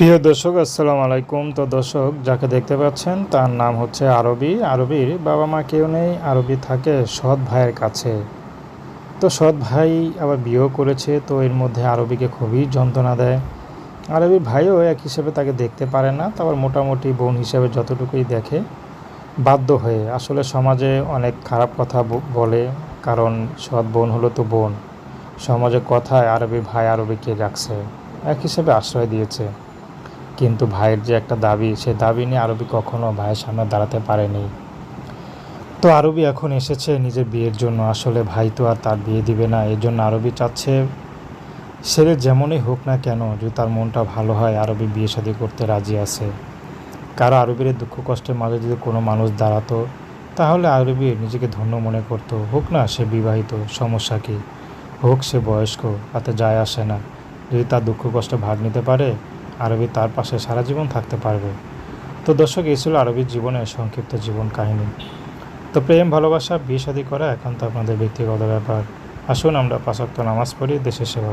প্রিয় দর্শক আসসালামু আলাইকুম। তো দর্শক যাকে দেখতে পাচ্ছেন তার নাম হচ্ছে আরবি। আরবির বাবা মা কেউ নেই, আরবি থাকে সৎ ভাইয়ের কাছে। তো সৎ ভাই আবার বিয়েও করেছে, তো এর মধ্যে আরবিকে খুবই যন্ত্রণা দেয়। আরবির ভাইও এক হিসেবে তাকে দেখতে পারে না, তারপর মোটামুটি বোন হিসেবে যতটুকুই দেখে বাধ্য হয়ে। আসলে সমাজে অনেক খারাপ কথা বলে, কারণ সৎ বোন হলো তো বোন। সমাজে কথায় আরবি ভাই আরবিকে রাখছে, এক হিসেবে আশ্রয় দিয়েছে। কিন্তু ভাইয়ের যে একটা দাবি, সে দাবি নিয়ে আরবি কখনো ভাইয়ের সামনে দাঁড়াতে পারেনি। তো আরবি এখন এসেছে নিজের বিয়ের জন্য। আসলে ভাই তো আর তার বিয়ে দিবে না, এর জন্য আরবি চাচ্ছে ছেলে যেমনই হোক না কেন, যদি তার মনটা ভালো হয় আরবি বিয়ে শাদী করতে রাজি আছে। কারো আরবির দুঃখ কষ্টের মাঝে যদি কোনো মানুষ দাঁড়াতো, তাহলে আরবি নিজেকে ধন্য মনে করতো। হোক না সে বিবাহিত, সমস্যা কী, হোক সে বয়স্ক, তাতে যায় আসে না। যদি তার দুঃখ কষ্টে ভাগ নিতে পারে, আরবি তার পাশে সারা জীবন থাকতে পারবে। তো দর্শক, এই ছিল আরবির জীবনের সংক্ষিপ্ত জীবন কাহিনী। তো প্রেম ভালোবাসা বিয়ে শাদী করা একান্ত আপনাদের ব্যক্তিগত ব্যাপার। আসুন আমরা ৫ ওয়াক্ত নামাজ পড়ি, দেশের সেবা